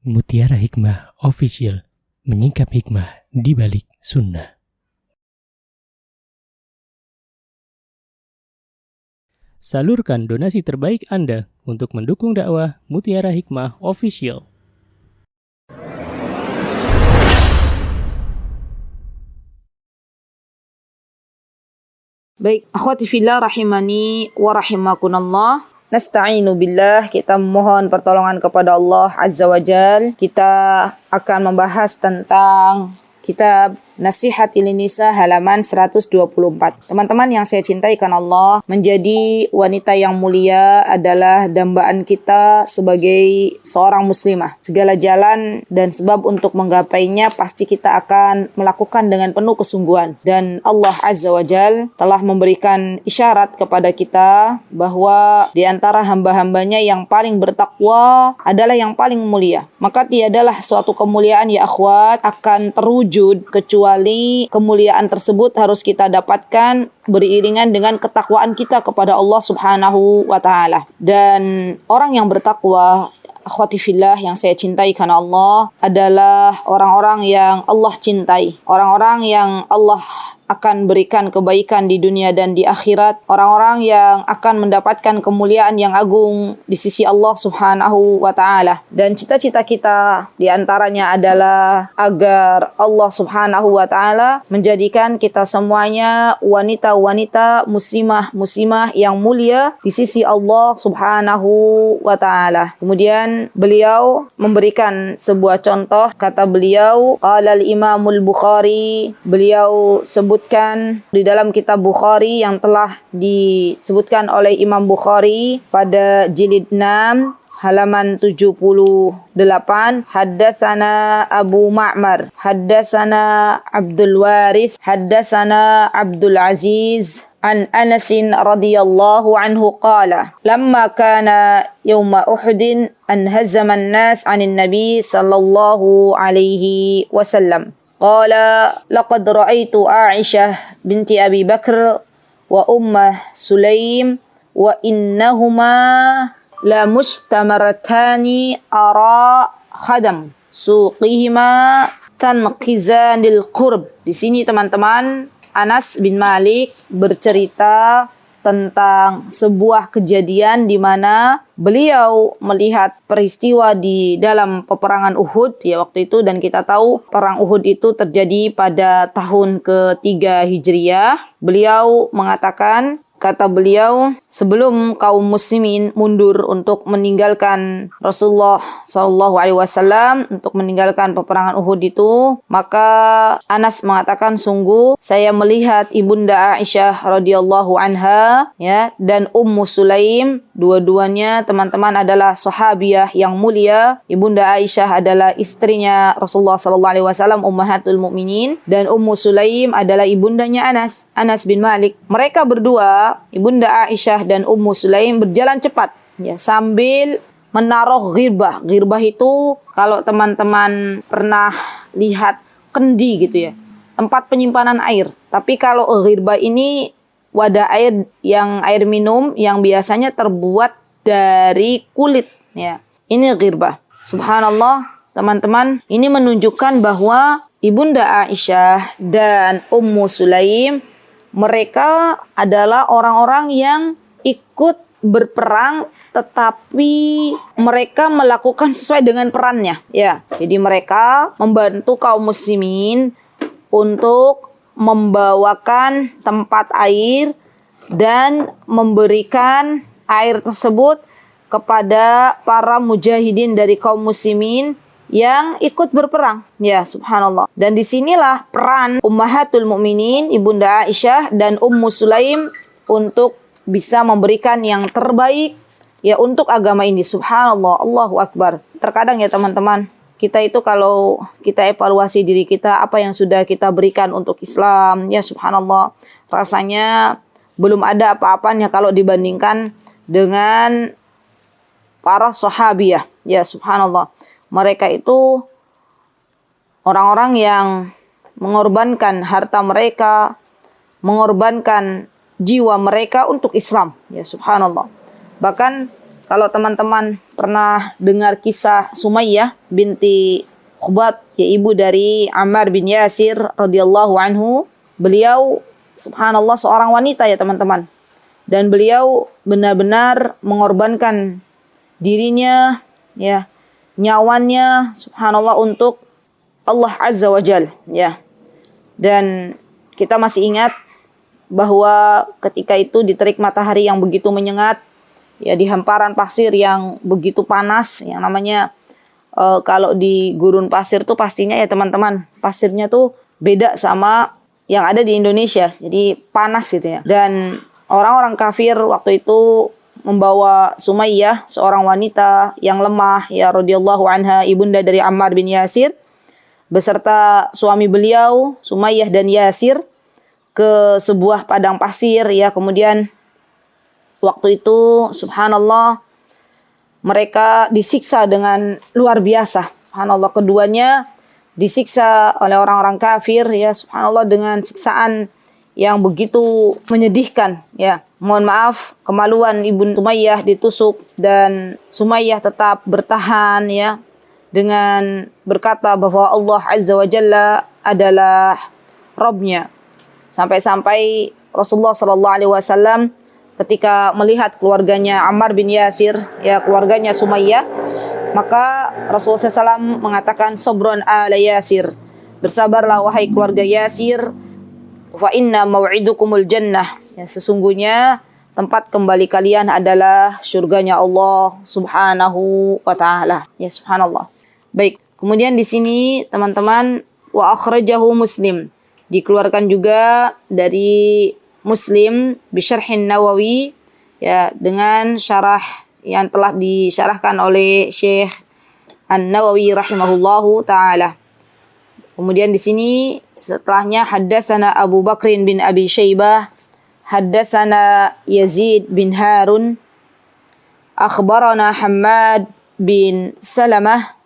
Mutiara Hikmah Official, menyingkap hikmah di balik sunnah. Salurkan donasi terbaik Anda untuk mendukung dakwah Mutiara Hikmah Official. Baik, akhwati fillah rahimani wa rahimakunallah. Nasta'inu billah, kita mohon pertolongan kepada Allah Azza wa Jal. Kita akan membahas tentang kitab Nasihat Nisa halaman 124. Teman-teman yang saya cintai karena Allah, menjadi wanita yang mulia adalah dambaan kita sebagai seorang muslimah. Segala jalan dan sebab untuk menggapainya pasti kita akan melakukan dengan penuh kesungguhan. Dan Allah Azza wa Jal telah memberikan isyarat kepada kita bahwa di antara hamba-hambanya yang paling bertakwa adalah yang paling mulia. Maka tiadalah suatu kemuliaan ya akhwat akan terwujud kecuali kemuliaan tersebut harus kita dapatkan beriringan dengan ketakwaan kita kepada Allah Subhanahu wa Ta'ala. Dan orang yang bertakwa, akhwati fillah yang saya cintai karena Allah, adalah orang-orang yang Allah cintai, orang-orang yang Allah akan berikan kebaikan di dunia dan di akhirat, orang-orang yang akan mendapatkan kemuliaan yang agung di sisi Allah Subhanahu wa Ta'ala. Dan cita-cita kita diantaranya adalah agar Allah Subhanahu wa Ta'ala menjadikan kita semuanya wanita-wanita muslimah yang mulia di sisi Allah Subhanahu wa Ta'ala. Kemudian beliau memberikan sebuah contoh, kata beliau, qala al-Imamul Bukhari, beliau sebutkan di dalam kitab Bukhari yang telah disebutkan oleh Imam Bukhari pada jilid 6 halaman 78, haddatsana Abu Ma'mar, haddatsana Abdul Warith, haddatsana Abdul Aziz an Anas radhiyallahu anhu qala lamma kana yawma Uhud anhazama an-nas 'anil nabi sallallahu alaihi wasallam. قال لقد رأيت عائشة بنت أبي بكر وأم سليم وإنهما لمشتمرتان أرى خدم سوقهما تنقزان القرب. Di sini teman-teman, Anas bin Malik bercerita tentang sebuah kejadian di mana beliau melihat peristiwa di dalam peperangan Uhud ya waktu itu, dan kita tahu perang Uhud itu terjadi pada tahun ke-3 Hijriah. Beliau mengatakan, kata beliau, sebelum kaum muslimin mundur untuk meninggalkan Rasulullah SAW, untuk meninggalkan peperangan Uhud itu, maka Anas mengatakan, sungguh saya melihat ibunda Aisyah radhiyallahu anha ya dan Ummu Sulaim, dua-duanya teman-teman adalah sahabiah yang mulia. Ibunda Aisyah adalah istrinya Rasulullah SAW, ummahatul mukminin, dan Ummu Sulaim adalah ibundanya Anas bin Malik. Mereka berdua, ibunda Aisyah dan Ummu Sulaim, berjalan cepat ya sambil menaruh ghirbah. Ghirbah itu kalau teman-teman pernah lihat kendi gitu ya, tempat penyimpanan air. Tapi kalau ghirbah ini wadah air yang air minum yang biasanya terbuat dari kulit ya. Ini ghirbah. Subhanallah teman-teman, ini menunjukkan bahwa ibunda Aisyah dan Ummu Sulaim, mereka adalah orang-orang yang ikut berperang tetapi mereka melakukan sesuai dengan perannya ya. Jadi mereka membantu kaum muslimin untuk membawakan tempat air dan memberikan air tersebut kepada para mujahidin dari kaum muslimin yang ikut berperang ya, subhanallah. Dan disinilah peran ummahatul mukminin, ibunda Aisyah dan Ummu Sulaim untuk bisa memberikan yang terbaik ya untuk agama ini. Subhanallah, Allahu Akbar. Terkadang ya teman-teman, kita itu kalau kita evaluasi diri kita, apa yang sudah kita berikan untuk Islam ya, subhanallah, rasanya belum ada apa-apanya kalau dibandingkan dengan para sahabiah ya, subhanallah. Mereka itu orang-orang yang mengorbankan harta mereka, mengorbankan jiwa mereka untuk Islam ya, subhanallah. Bahkan kalau teman-teman pernah dengar kisah Sumayyah binti Khubat, ya ibu dari Ammar bin Yasir radhiyallahu anhu, beliau subhanallah seorang wanita ya teman-teman. Dan beliau benar-benar mengorbankan dirinya, ya, nyawanya subhanallah untuk Allah Azza wa Jal, ya. Dan kita masih ingat bahwa ketika itu di terik matahari yang begitu menyengat, ya, di hamparan pasir yang begitu panas, yang namanya kalau di gurun pasir tuh pastinya ya teman-teman, pasirnya tuh beda sama yang ada di Indonesia. Jadi panas gitu ya. Dan orang-orang kafir waktu itu membawa Sumayyah, seorang wanita yang lemah, ya radhiyallahu anha, ibunda dari Ammar bin Yasir, beserta suami beliau, Sumayyah dan Yasir, ke sebuah padang pasir, ya. Kemudian waktu itu subhanallah mereka disiksa dengan luar biasa. Subhanallah, keduanya disiksa oleh orang-orang kafir, ya subhanallah, dengan siksaan yang begitu menyedihkan, ya. Mohon maaf, kemaluan Ibu Sumayyah ditusuk dan Sumayyah tetap bertahan, ya, dengan berkata bahwa Allah Azza wa Jalla adalah Rabbnya. Sampai-sampai Rasulullah sallallahu alaihi wasallam ketika melihat keluarganya Ammar bin Yasir, ya keluarganya Sumayyah, maka Rasulullah SAW mengatakan, sabron ala Yasir, bersabarlah wahai keluarga Yasir, fa inna mau'idukumul jannah, ya sesungguhnya tempat kembali kalian adalah surganya Allah Subhanahu wa taala, ya subhanallah. Baik, kemudian di sini teman-teman, wa akhrajahu Muslim, dikeluarkan juga dari Muslim bisyarhin Nawawi, ya dengan syarah yang telah disyarahkan oleh Syekh An-Nawawi rahimahullahu taala. Kemudian di sini setelahnya haddatsana Abu Bakrin bin Abi Syaibah, haddatsana Yazid bin Harun, akhbarana Hammad bin Salamah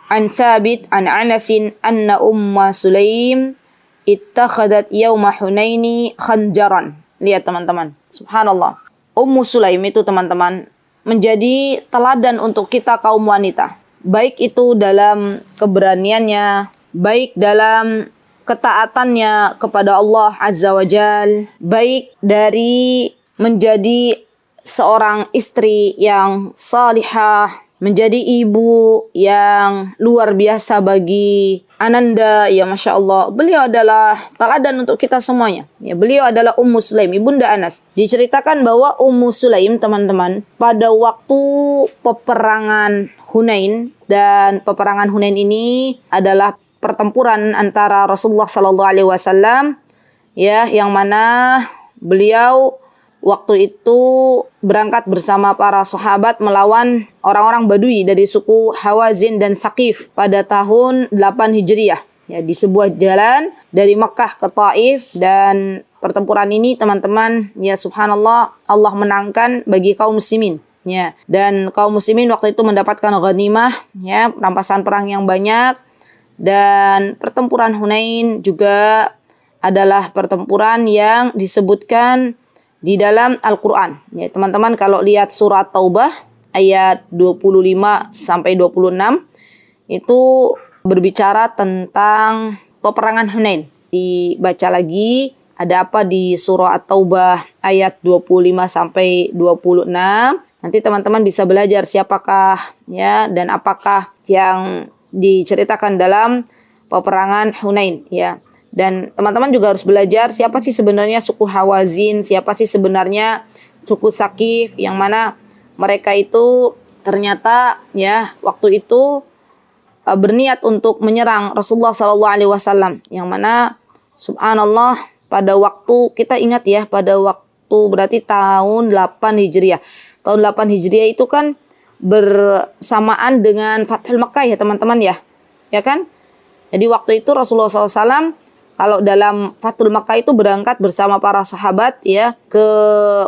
an Thabit an Anas anna Umma Sulaim ittakhadat yawma Hunaini khanjaran. Lihat teman-teman, subhanallah. Ummu Sulaim itu teman-teman menjadi teladan untuk kita kaum wanita. Baik itu dalam keberaniannya, baik dalam ketaatannya kepada Allah Azza wa Jal, baik dari menjadi seorang istri yang salihah, menjadi ibu yang luar biasa bagi Ananda, ya Masya Allah. Beliau adalah teladan untuk kita semuanya. Ya, beliau adalah Ummu Sulaim, ibunda Anas. Diceritakan bahwa Ummu Sulaim, teman-teman, pada waktu peperangan Hunain, dan peperangan Hunain ini adalah pertempuran antara Rasulullah SAW, ya, yang mana beliau waktu itu berangkat bersama para sahabat melawan orang-orang Badui dari suku Hawazin dan Thaqif pada tahun 8 Hijriah, ya, di sebuah jalan dari Mekah ke Taif. Dan pertempuran ini teman-teman, ya subhanallah, Allah menangkan bagi kaum muslimin, ya. Dan kaum muslimin waktu itu mendapatkan ghanimah, ya, rampasan perang yang banyak. Dan pertempuran Hunain juga adalah pertempuran yang disebutkan di dalam Al-Quran. Ya, teman-teman kalau lihat surat Taubah ayat 25 sampai 26 itu berbicara tentang peperangan Hunain. Dibaca lagi ada apa di surah At-Taubah ayat 25 sampai 26. Nanti teman-teman bisa belajar siapakah, ya, dan apakah yang diceritakan dalam peperangan Hunain, ya. Dan teman-teman juga harus belajar siapa sih sebenarnya suku Hawazin, siapa sih sebenarnya suku Thaqif, yang mana mereka itu ternyata, ya, waktu itu berniat untuk menyerang Rasulullah SAW, yang mana subhanallah pada waktu kita ingat, ya, pada waktu berarti tahun 8 Hijriah. Tahun 8 Hijriah itu kan bersamaan dengan Fathul Makkah, ya teman-teman, ya. Ya kan? Jadi waktu itu Rasulullah SAW kalau dalam Fathul Makkah itu berangkat bersama para sahabat, ya, ke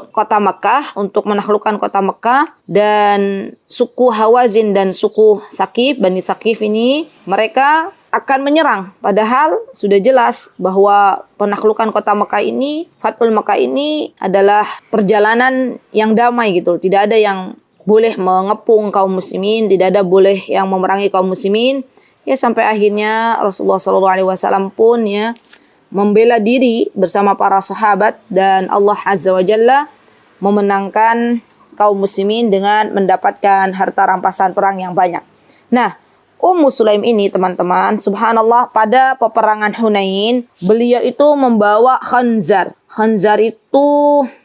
kota Makkah untuk menaklukkan kota Makkah. Dan suku Hawazin dan suku Thaqif, Bani Thaqif ini, mereka akan menyerang. Padahal sudah jelas bahwa penaklukan kota Makkah ini, Fathul Makkah ini adalah perjalanan yang damai gitu. Tidak ada yang boleh mengepung kaum muslimin, tidak ada boleh yang memerangi kaum muslimin. Ya sampai akhirnya Rasulullah SAW pun ya membela diri bersama para sahabat dan Allah Azza wa Jalla memenangkan kaum muslimin dengan mendapatkan harta rampasan perang yang banyak. Nah, Ummu Sulaim ini teman-teman, subhanallah, pada peperangan Hunain, beliau itu membawa khanzar. Khanzar itu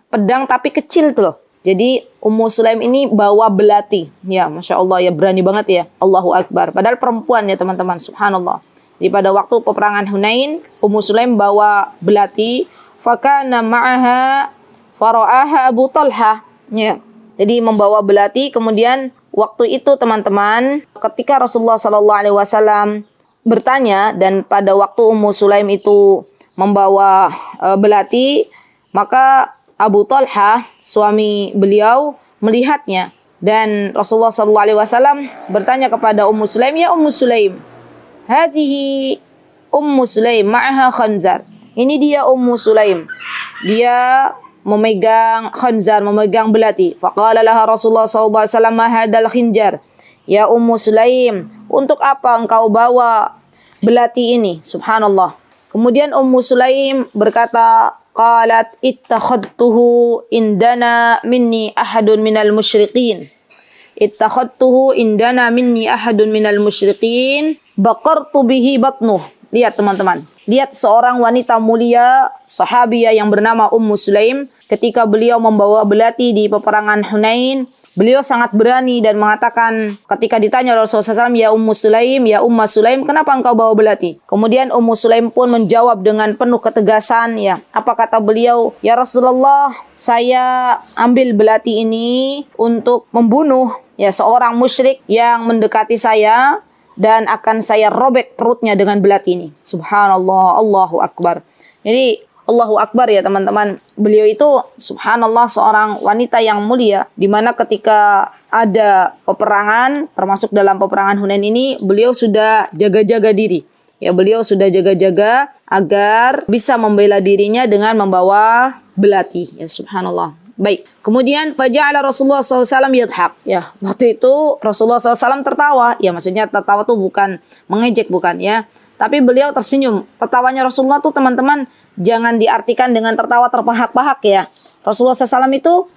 pedang tapi kecil tuh loh. Jadi Ummu Sulaim ini bawa belati. Ya, Masya Allah ya, berani banget ya. Allahu Akbar. Padahal perempuan ya teman-teman, subhanallah. Jadi pada waktu peperangan Hunain, Ummu Sulaim bawa belati. Fakana ma'aha fara'aha Abu Talha. Ya. Jadi membawa belati, kemudian waktu itu teman-teman, ketika Rasulullah SAW bertanya, dan pada waktu Ummu Sulaim itu membawa belati, maka Abu Talha, suami beliau, melihatnya. Dan Rasulullah SAW bertanya kepada Ummu Sulaim, ya Ummu Sulaim, hadhihi Ummu Sulaim ma'aha khanzar. Ini dia Ummu Sulaim. Dia memegang khanzar, memegang belati. Faqala laha Rasulullah SAW, ma hadal khinjar. Ya Ummu Sulaim, untuk apa engkau bawa belati ini? Subhanallah. Kemudian Ummu Sulaim berkata, qalat ittakhadtuhu indana minni ahadun minal musyriqin. Ittakhadtuhu indana minni ahadun minal musyriqin. Baqartu bihi batnuh. Lihat teman-teman. Lihat seorang wanita mulia, sahabiyah yang bernama Ummu Sulaim. Ketika beliau membawa belati di peperangan Hunain, beliau sangat berani dan mengatakan ketika ditanya Rasulullah SAW, ya Ummu Sulaim, ya Ummu Sulaim, kenapa engkau bawa belati? Kemudian Ummu Sulaim pun menjawab dengan penuh ketegasan, ya. Apa kata beliau? Ya Rasulullah, saya ambil belati ini untuk membunuh ya seorang musyrik yang mendekati saya, dan akan saya robek perutnya dengan belati ini. Subhanallah, Allahu Akbar. Jadi Allahu Akbar ya teman-teman. Beliau itu subhanallah seorang wanita yang mulia, di mana ketika ada peperangan, termasuk dalam peperangan Hunain ini, beliau sudah jaga-jaga diri. Ya, beliau sudah jaga-jaga agar bisa membela dirinya dengan membawa belati. Ya, subhanallah. Baik, kemudian faja'ala Rasulullah SAW yadhak. Ya, waktu itu Rasulullah SAW tertawa. Ya, maksudnya tertawa tuh bukan mengejek, bukan ya. Tapi beliau tersenyum. Tertawanya Rasulullah tuh teman-teman jangan diartikan dengan tertawa terbahak-bahak ya. Rasulullah SAW itu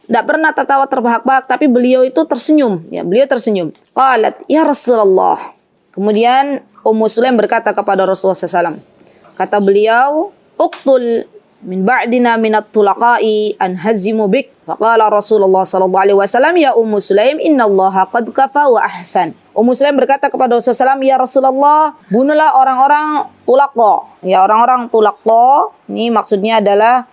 tidak pernah tertawa terbahak-bahak, tapi beliau itu tersenyum. Ya, beliau tersenyum. Qalat, ya Rasulullah. Kemudian Ummu Sulaim berkata kepada Rasulullah SAW. Kata beliau, uqtul min ba'dina minat tulaqai an hazimu bik. Faqala Rasulullah SAW, ya Ummu Sulaim, innallaha qad kafa wa ahsan. Ummu Sulaim berkata kepada Rasulullah SAW, ya Rasulullah, bunuhlah orang-orang tulaqo. Ya, orang-orang tulaqo, ini maksudnya adalah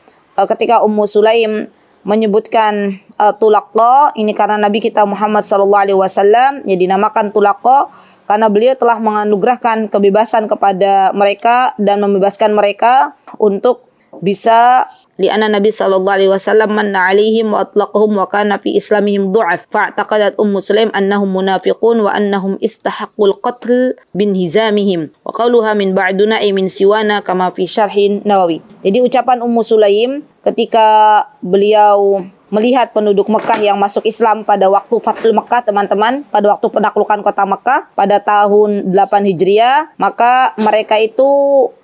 ketika Ummu Sulaim menyebutkan tulaqo, ini karena Nabi kita Muhammad SAW ya dinamakan tulaqo, karena beliau telah menganugerahkan kebebasan kepada mereka dan membebaskan mereka untuk bisa li'anna Nabi sallallahu alaihi wasallam manna 'alaihim wa atlaqahum wa kana fi islamihim du'af fa'taqadat Ummu Sulaim annahum munafiqun wa annahum istahaqqul qatl bin hizamihim wa qaluha min ba'duna ay min siwana kama fi syarhin Nawawi. Jadi ucapan Ummu Sulaim ketika beliau melihat penduduk Mekah yang masuk Islam pada waktu Fathul Mekah, teman-teman, pada waktu penaklukan kota Mekah pada tahun 8 Hijriah, maka mereka itu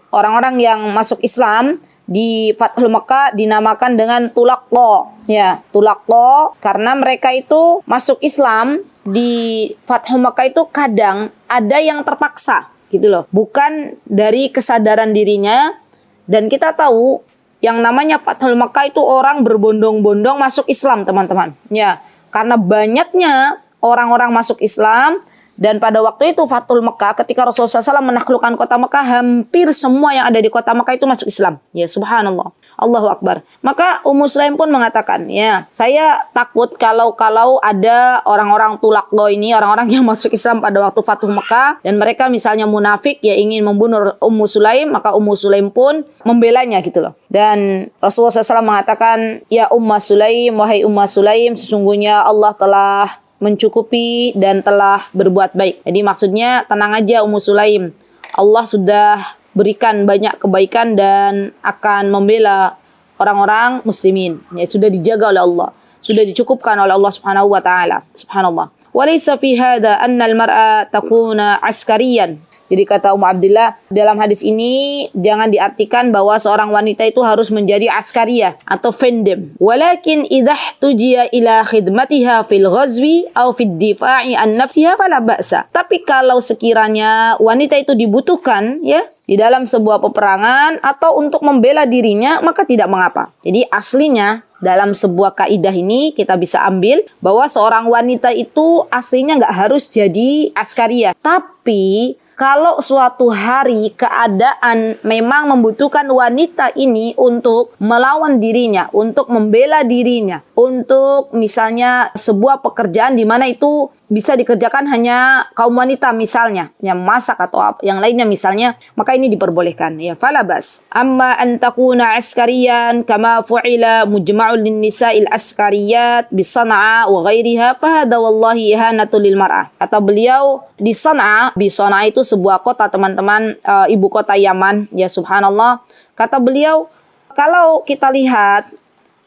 orang-orang yang masuk Islam di Fathul Mekah dinamakan dengan tulaqo. Ya, tulaqo karena mereka itu masuk Islam di Fathul Mekah itu kadang ada yang terpaksa gitu loh, bukan dari kesadaran dirinya. Dan kita tahu yang namanya Fathul Mekah itu orang berbondong-bondong masuk Islam, teman-teman. Ya, karena banyaknya orang-orang masuk Islam. Dan pada waktu itu Fathul Mekah, ketika Rasulullah SAW menaklukkan kota Mekah, hampir semua yang ada di kota Mekah itu masuk Islam. Ya, subhanallah. Allahu Akbar. Maka Ummu Sulaim pun mengatakan, ya, saya takut kalau ada orang-orang tulaqo ini, orang-orang yang masuk Islam pada waktu Fathul Mekah, dan mereka misalnya munafik, ya ingin membunuh Ummu Sulaim, maka Ummu Sulaim pun membelanya gitu loh. Dan Rasulullah SAW mengatakan, ya Ummu Sulaim, wahai Ummu Sulaim, sesungguhnya Allah telah mencukupi dan telah berbuat baik. Jadi maksudnya tenang aja Ummu Sulaim. Allah sudah berikan banyak kebaikan dan akan membela orang-orang muslimin. Ya, sudah dijaga oleh Allah. sudah dicukupkan oleh Allah Subhanahu wa taala. Subhanallah. Walaysa fi hadha anna al-mar'a takuna askariyan. Jadi kata Ummu Abdillah, dalam hadis ini jangan diartikan bahwa seorang wanita itu harus menjadi askariyah atau fendem. Walakin idha ihtujiya ila khidmatiha fil ghazwi aw fid difa'i an nafsiha fala ba'sa. Tapi kalau sekiranya wanita itu dibutuhkan ya di dalam sebuah peperangan atau untuk membela dirinya, maka tidak mengapa. Jadi aslinya dalam sebuah kaidah ini kita bisa ambil bahwa seorang wanita itu aslinya nggak harus jadi askariyah. Tapi kalau suatu hari keadaan memang membutuhkan wanita ini untuk melawan dirinya, untuk membela dirinya, untuk misalnya sebuah pekerjaan di mana itu bisa dikerjakan hanya kaum wanita misalnya, yang masak atau yang lainnya misalnya, maka ini diperbolehkan. Ya, falabas. Amma an takuna askariyan kama fu'ila mujma'ul lin-nisa'il askariyat bi Sana'a wa ghairiha fa hada wallahi ihanatu lil mar'ah. Kata beliau di Sana'a, di Sana'a itu sebuah kota teman-teman, ibu kota Yaman, ya subhanallah. Kata beliau, kalau kita lihat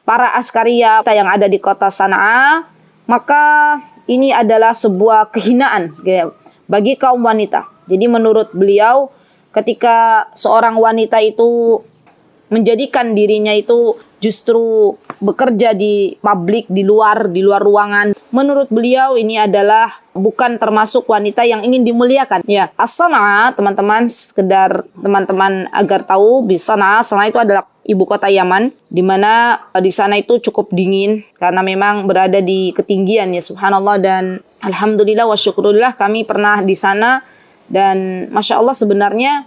para askariyah yang ada di kota Sana'a, maka ini adalah sebuah kehinaan bagi kaum wanita. Jadi menurut beliau, ketika seorang wanita itu menjadikan dirinya itu justru bekerja di publik, di luar ruangan, menurut beliau ini adalah bukan termasuk wanita yang ingin dimuliakan. Ya, As-Sana'a, teman-teman, sekedar teman-teman agar tahu, Sana'a itu adalah ibu kota Yaman, di mana di sana itu cukup dingin karena memang berada di ketinggian ya subhanallah, dan alhamdulillah wa syukurillah kami pernah di sana, dan masya Allah sebenarnya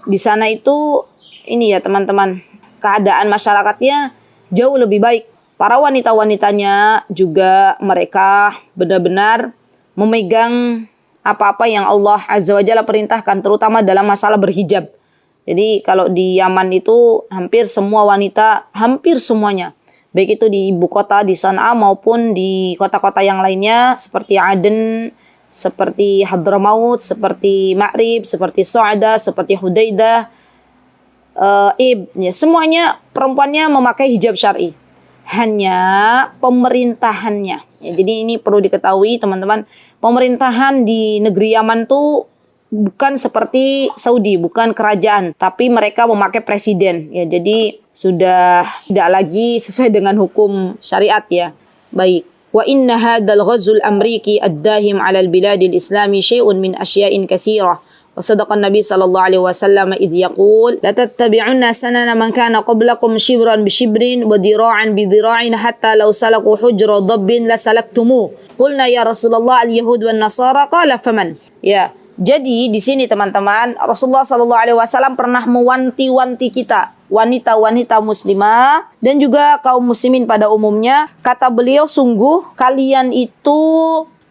di sana itu ini ya teman-teman, keadaan masyarakatnya jauh lebih baik. Para wanita-wanitanya juga mereka benar-benar memegang apa-apa yang Allah Azza wa Jalla perintahkan, terutama dalam masalah berhijab. Jadi kalau di Yaman itu hampir semua wanita, hampir semuanya, baik itu di ibu kota di Sana'a maupun di kota-kota yang lainnya seperti Aden, seperti Hadramaut, seperti Ma'rib, seperti Su'ada, seperti Hudaidah, ya, semuanya perempuannya memakai hijab syar'i. Hanya pemerintahannya. Ya, jadi ini perlu diketahui teman-teman, pemerintahan di negeri Yaman tuh bukan seperti Saudi, bukan kerajaan, tapi mereka memakai presiden. Ya, jadi sudah tidak lagi sesuai dengan hukum syariat ya. Baik. Wa inna hadzal ghazul amriki ad-dahim 'ala al-biladil islami syai'un min asya'in katsirah. Wa sadaqa an-nabi sallallahu alaihi wasallam idh yaqul la tattabi'unna sanana man kana qablakum shibran bi shibrin wa dira'an bi dira'in hatta law salaku hujra dabbin la salaktumu. Qulna ya Rasulullah al-yahud wan nasara qala faman. Ya. Jadi di sini teman-teman, Rasulullah Sallallahu Alaihi Wasallam pernah mewanti-wanti kita, wanita-wanita muslimah dan juga kaum muslimin pada umumnya. Kata beliau, sungguh kalian itu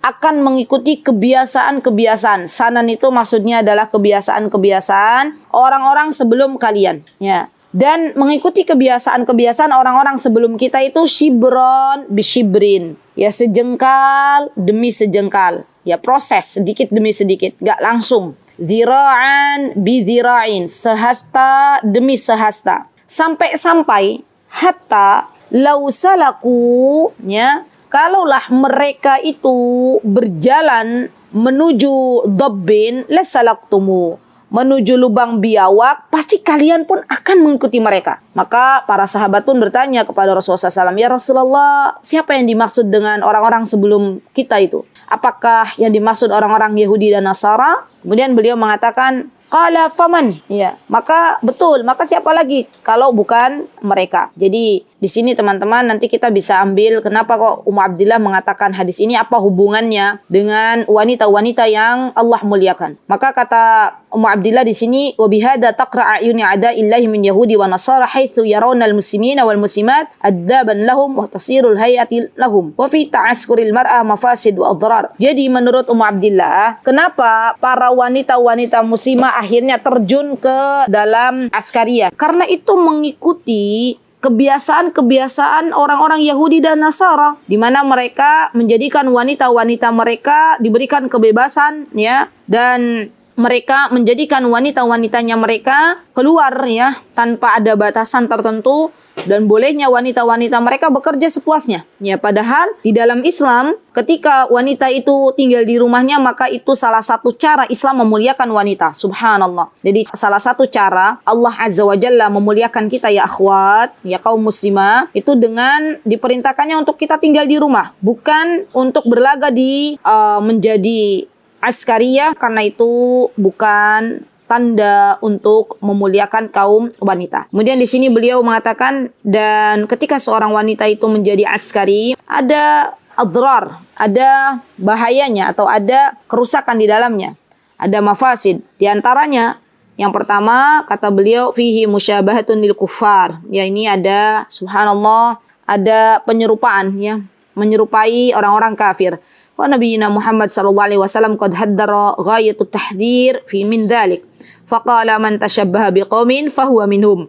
akan mengikuti kebiasaan-kebiasaan. Sanan itu maksudnya adalah kebiasaan-kebiasaan orang-orang sebelum kalian. Ya. Dan mengikuti kebiasaan-kebiasaan orang-orang sebelum kita itu shibron bishibrin. Ya, sejengkal demi sejengkal. Ya, proses sedikit demi sedikit, gak langsung. Zira'an bizira'in, sehasta demi sehasta. Sampai-sampai hatta lau salaku, ya, kalaulah mereka itu berjalan menuju dabbin lasalaktumu, menuju lubang biawak, pasti kalian pun akan mengikuti mereka. Maka para sahabat pun bertanya kepada Rasulullah SAW, ya Rasulullah, siapa yang dimaksud dengan orang-orang sebelum kita itu? Apakah yang dimaksud orang-orang Yahudi dan Nasara? Kemudian beliau mengatakan, qala faman. Ya, maka betul, maka siapa lagi kalau bukan mereka? Jadi di sini teman-teman nanti kita bisa ambil kenapa kok Ummu Abdillah mengatakan hadis ini, apa hubungannya dengan wanita-wanita yang Allah muliakan. Maka kata Ummu Abdillah di sini, wa bihadza taqra ayuni a'da'illahi min yahudi wa nasara haitsu yarawna al-muslimina wal muslimat addaban lahum wa tasirul hayati lahum wa fi ta'askuril mar'a mafasid wa adrar. Jadi menurut Ummu Abdillah, kenapa para wanita-wanita muslimah akhirnya terjun ke dalam askariyah? Karena itu mengikuti kebiasaan-kebiasaan orang-orang Yahudi dan Nasara, di mana mereka menjadikan wanita-wanita mereka diberikan kebebasan, ya, dan mereka menjadikan wanita-wanitanya mereka keluar, ya, tanpa ada batasan tertentu, dan bolehnya wanita-wanita mereka bekerja sepuasnya. Ya, padahal di dalam Islam ketika wanita itu tinggal di rumahnya, maka itu salah satu cara Islam memuliakan wanita. Subhanallah. Jadi salah satu cara Allah Azza wa Jalla memuliakan kita ya akhwat, ya kaum muslimah, itu dengan diperintahkannya untuk kita tinggal di rumah, bukan untuk berlaga di menjadi askariyah, karena itu bukan tanda untuk memuliakan kaum wanita. Kemudian di sini beliau mengatakan, dan ketika seorang wanita itu menjadi askari, ada adrar, ada bahayanya atau ada kerusakan di dalamnya, ada mafasid. Di antaranya yang pertama kata beliau, fihi musyabahatun lil kuffar. Ya, ini ada subhanallah, ada penyerupaan, ya, menyerupai orang-orang kafir. Wa nabiyina Muhammad sallallahu alaihi wasallam qad haddara ghayatut tahdhir fi min dzalik. Faqala man tashabbaha biqaumin fahuwa minhum.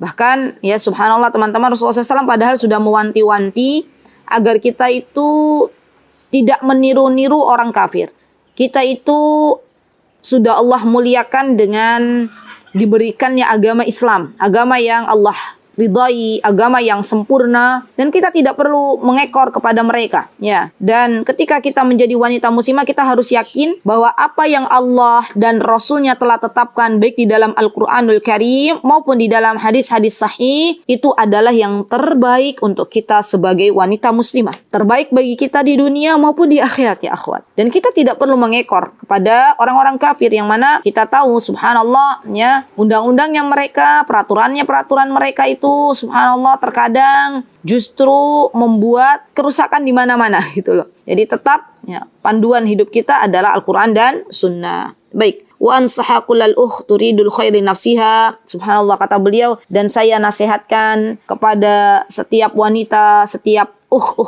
Bahkan ya subhanallah teman-teman, Rasulullah SAW padahal sudah mewanti-wanti agar kita itu tidak meniru-niru orang kafir. Kita itu sudah Allah muliakan dengan diberikannya agama Islam, agama yang Allah ridai, agama yang sempurna, dan kita tidak perlu mengekor kepada mereka, ya. Dan ketika kita menjadi wanita muslimah, kita harus yakin bahwa apa yang Allah dan Rasulnya telah tetapkan baik di dalam Al-Quranul Karim maupun di dalam hadis-hadis sahih, itu adalah yang terbaik untuk kita sebagai wanita muslimah, terbaik bagi kita di dunia maupun di akhirat ya akhwat. Dan kita tidak perlu mengekor kepada orang-orang kafir yang mana kita tahu subhanallah ya, undang-undangnya mereka, peraturan mereka itu subhanallah terkadang justru membuat kerusakan di mana-mana gitu loh. Jadi tetap ya, panduan hidup kita adalah Al-Quran dan Sunnah. Baik. Wa ansaha kullal turidul khairi nafsiha. Subhanallah kata beliau, dan saya nasihatkan kepada setiap wanita, setiap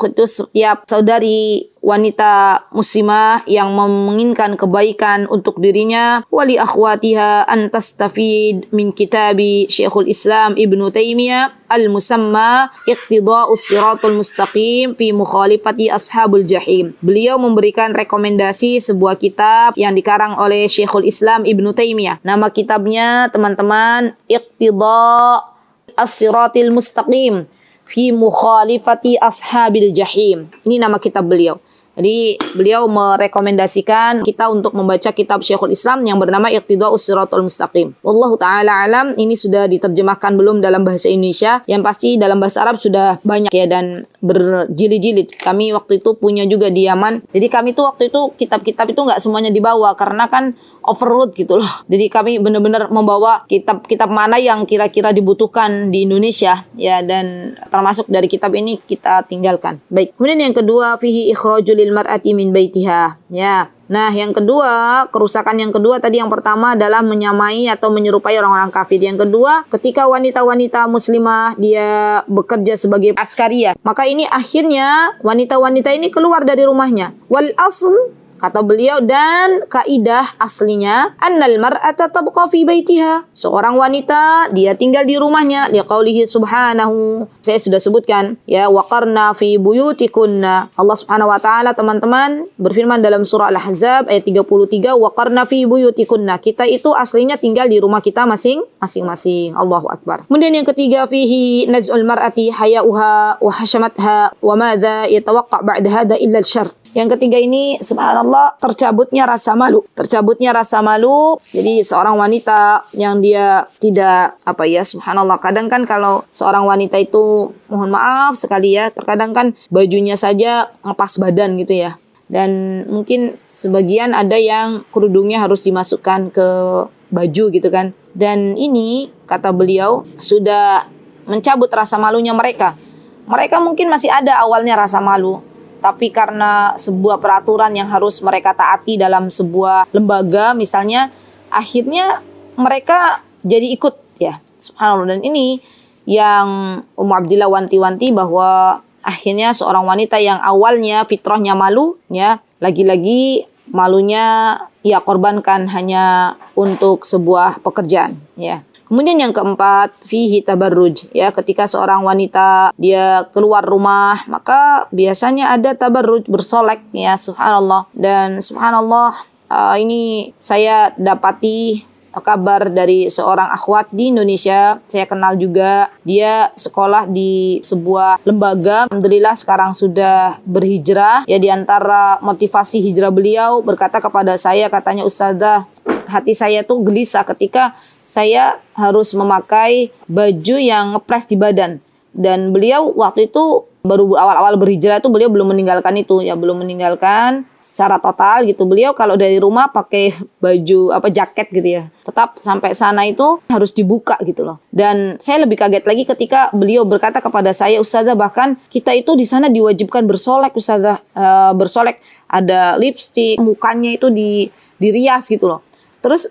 itu setiap saudari wanita muslimah yang menginginkan kebaikan untuk dirinya, wali akhwatiha an tastafid min kitabi Syekhul Islam Ibnu Taimiyah al-musamma Iqtida'us Siratul Mustaqim fi mukhalifati ashabul jahim. Beliau memberikan rekomendasi sebuah kitab yang dikarang oleh Syekhul Islam Ibnu Taimiyah. Nama kitabnya teman-teman Iqtida'us Siratul Mustaqim fi mukhalifati ashabil jahim. Ini nama kitab beliau. Jadi beliau merekomendasikan kita untuk membaca kitab Syekhul Islam yang bernama Iqtida'us Siratal Mustaqim. Wallahu ta'ala alam. Ini sudah diterjemahkan belum dalam bahasa Indonesia? Yang pasti dalam bahasa Arab sudah banyak ya, dan berjilid-jilid. Kami waktu itu punya juga di Yaman. Jadi kami tuh waktu itu kitab-kitab itu nggak semuanya dibawa karena kan overload gitu loh. Jadi kami benar-benar membawa kitab-kitab mana yang kira-kira dibutuhkan di Indonesia ya, dan termasuk dari kitab ini kita tinggalkan. Baik. Kemudian yang kedua, fihi ikhrajul lil mar'ati min baitiha. Ya. Nah, yang kedua, kerusakan yang kedua tadi, yang pertama adalah menyamai atau menyerupai orang-orang kafir. Yang kedua, ketika wanita-wanita muslimah dia bekerja sebagai askariyah, maka ini akhirnya wanita-wanita ini keluar dari rumahnya. Wal asl, kata beliau, dan kaidah aslinya annal mar'ata tabqa fi baitiha. Seorang wanita dia tinggal di rumahnya, liqaulihi subhanahu. Saya sudah sebutkan ya, waqarna fi buyutikunna. Allah Subhanahu wa taala teman-teman berfirman dalam surah Al-Ahzab ayat 33, waqarna fi buyutikunna. Kita itu aslinya tinggal di rumah kita masing-masing. Allahu akbar. Kemudian yang ketiga, fihi naz'ul mar'ati haya'uha wa hashamatha wa madza yatawaqqa' ba'da hadha illa al-syarr. Yang ketiga ini subhanallah, tercabutnya rasa malu. Tercabutnya rasa malu. Jadi seorang wanita yang dia tidak subhanallah, kadang kan kalau seorang wanita itu, mohon maaf sekali ya, terkadang kan bajunya saja ngepas badan gitu ya. Dan mungkin sebagian ada yang kerudungnya harus dimasukkan ke baju gitu kan. Dan ini kata beliau sudah mencabut rasa malunya mereka. Mereka mungkin masih ada awalnya rasa malu, tapi karena sebuah peraturan yang harus mereka taati dalam sebuah lembaga misalnya, akhirnya mereka jadi ikut ya. Subhanallah. Dan ini yang Ummu Abdillah wanti-wanti bahwa akhirnya seorang wanita yang awalnya fitrahnya malu ya, lagi-lagi malunya ia korbankan hanya untuk sebuah pekerjaan ya. Kemudian yang keempat, fihi tabarruj ya, ketika seorang wanita dia keluar rumah, maka biasanya ada tabarruj, bersolek ya, subhanallah. Dan subhanallah, ini saya dapati kabar dari seorang akhwat di Indonesia. Saya kenal juga. Dia sekolah di sebuah lembaga. Alhamdulillah sekarang sudah berhijrah. Ya, di antara motivasi hijrah beliau berkata kepada saya, katanya, "Ustazah, hati saya tuh gelisah ketika saya harus memakai baju yang ngepres di badan." Dan beliau waktu itu baru awal-awal berhijrah itu beliau belum meninggalkan itu, ya belum meninggalkan secara total gitu. Beliau kalau dari rumah pakai baju jaket gitu ya. Tetap sampai sana itu harus dibuka gitu loh. Dan saya lebih kaget lagi ketika beliau berkata kepada saya, "Ustazah, bahkan kita itu di sana diwajibkan bersolek, Ustazah. Bersolek, ada lipstik, mukanya itu dirias gitu loh. Terus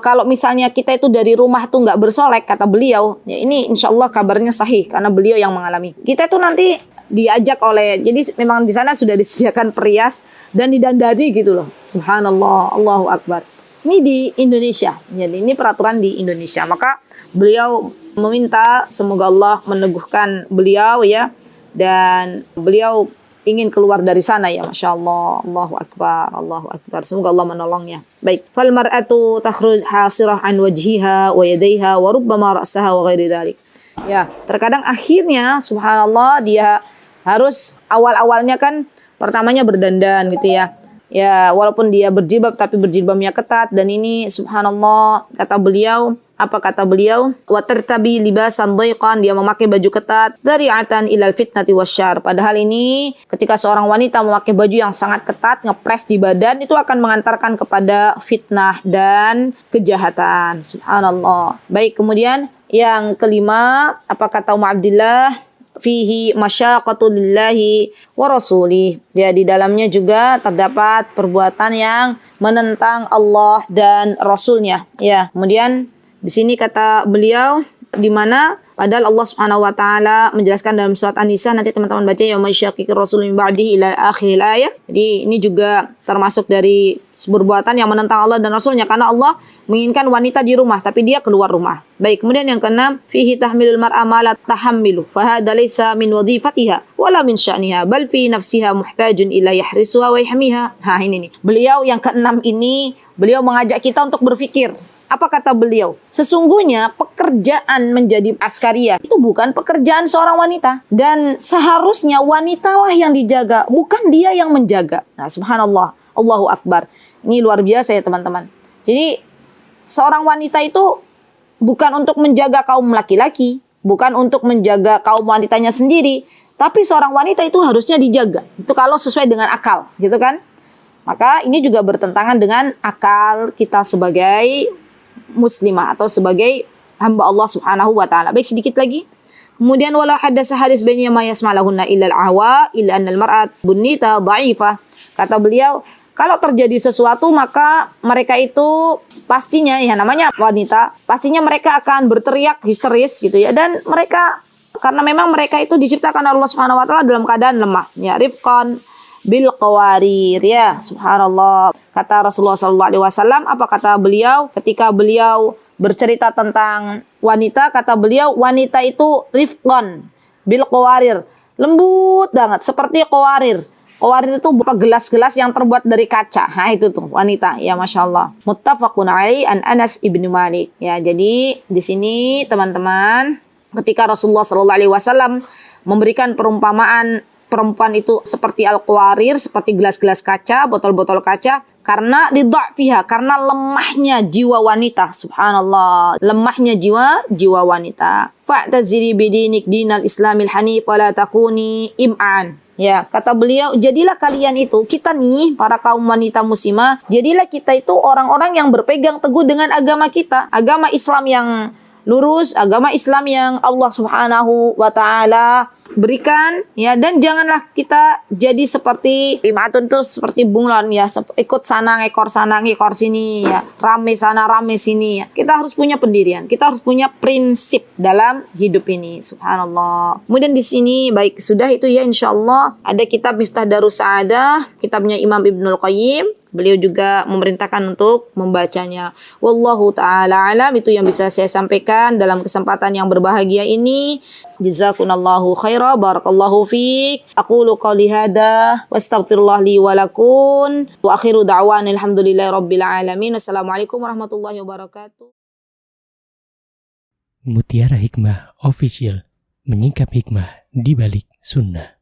kalau misalnya kita itu dari rumah tuh nggak bersolek," kata beliau, ya ini insya Allah kabarnya sahih karena beliau yang mengalami. Kita tuh nanti diajak jadi memang di sana sudah disediakan perias dan didandani gitu loh. Subhanallah, Allahu Akbar. Ini di Indonesia, jadi ini peraturan di Indonesia. Maka beliau meminta semoga Allah meneguhkan beliau ya, dan beliau ingin keluar dari sana ya, Masya Allah. Allahu Akbar, Allahu Akbar. Semoga Allah menolongnya. Baik. Fal mar'atu takhruj hasirah an wajhiha wa yadayha wa rubbama ra'saha wa ghairi dhalik. Ya, terkadang akhirnya subhanallah dia harus awalnya kan pertamanya berdandan gitu ya. Ya, walaupun dia berjilbab tapi berjilbabnya ketat, dan ini subhanallah kata beliau, wa tartabi libasan dhaiqan, dia memakai baju ketat, dari'atan ilal fitnati wasyar. Padahal ini ketika seorang wanita memakai baju yang sangat ketat, ngepres di badan, itu akan mengantarkan kepada fitnah dan kejahatan. Subhanallah. Baik, kemudian yang kelima, apa kata Abdillah? Fihi masyaqatu lillahi wa rasulih. Ya, di dalamnya juga terdapat perbuatan yang menentang Allah dan Rasulnya. Ya, kemudian di sini kata beliau, di mana padahal Allah Subhanahu wa taala menjelaskan dalam surat An-Nisa, nanti teman-teman baca ya, masyaqqiqir rasul min ba'dihi ila akhir ayat. Jadi ini juga termasuk dari perbuatan yang menentang Allah dan Rasulnya, karena Allah menginginkan wanita di rumah tapi dia keluar rumah. Baik, kemudian yang keenam, fihi tahmilul mar'a ma la tahammilu fa hadza laysa min wadhifatiha wala min sya'niha bal fi nafsiha muhtajun ila yahrisuha wa yahmiha. Nah, ini nih. Beliau yang keenam ini, beliau mengajak kita untuk berpikir. Apa kata beliau? Sesungguhnya pekerjaan menjadi askaria itu bukan pekerjaan seorang wanita. Dan seharusnya wanitalah yang dijaga, bukan dia yang menjaga. Nah, subhanallah, Allahu Akbar. Ini luar biasa ya teman-teman. Jadi seorang wanita itu bukan untuk menjaga kaum laki-laki, bukan untuk menjaga kaum wanitanya sendiri, tapi seorang wanita itu harusnya dijaga. Itu kalau sesuai dengan akal, gitu kan? Maka ini juga bertentangan dengan akal kita sebagai muslimah atau sebagai hamba Allah Subhanahu wa taala. Baik, sedikit lagi. Kemudian wala hadasa hadis bainnya ma yasmalahunna illa al-awa illa anna al-mar'at bunita dha'ifah. Kata beliau, kalau terjadi sesuatu maka mereka itu pastinya, ya namanya wanita, pastinya mereka akan berteriak histeris gitu ya, dan mereka karena memang mereka itu diciptakan Allah Subhanahu wa taala dalam keadaan lemah. Ya, rifqan bil qawarir, ya subhanallah. Kata Rasulullah SAW, apa kata beliau ketika beliau bercerita tentang wanita? Kata beliau, wanita itu rifqan bil qawarir, lembut banget seperti qawarir. Qawarir itu berupa gelas-gelas yang terbuat dari kaca. Nah, itu tuh wanita, ya masya Allah. Muttafaqun alaihi an Anas ibnu Malik. Ya, jadi di sini teman-teman, ketika Rasulullah SAW memberikan perumpamaan perempuan itu seperti al-qawarir, seperti gelas-gelas kaca, botol-botol kaca, karena lidha'fiha, karena lemahnya jiwa wanita. Subhanallah, lemahnya jiwa wanita. Fa'taziri bidinik dinal islamil hanif wa la takuni im'an. Ya, kata beliau, jadilah kalian itu, kita nih para kaum wanita muslimah, jadilah kita itu orang-orang yang berpegang teguh dengan agama kita, agama Islam yang lurus, agama Islam yang Allah Subhanahu wa taala berikan, ya, dan janganlah kita jadi seperti imatun tuh, seperti bunglon ya, ikut sana ngekor sini ya, rame sana rame sini ya. Kita harus punya pendirian, kita harus punya prinsip dalam hidup ini. Subhanallah. Kemudian di sini, baik, sudah itu ya, insyaallah ada kitab Miftah Darus Sa'adah, kitabnya Imam Ibnul Qayyim. Beliau juga memerintahkan untuk membacanya. Wallahu ta'ala alam, itu yang bisa saya sampaikan dalam kesempatan yang berbahagia ini. Jazakumullahu khaira, barakallahu fiik. Aqulu qawli hadza wa astaghfirullah li wa lakum. Wa akhiru da'wana alhamdulillahi rabbil alamin. Assalamualaikum warahmatullahi wabarakatuh. Mutiara Hikmah Official, menyingkap hikmah di balik sunnah.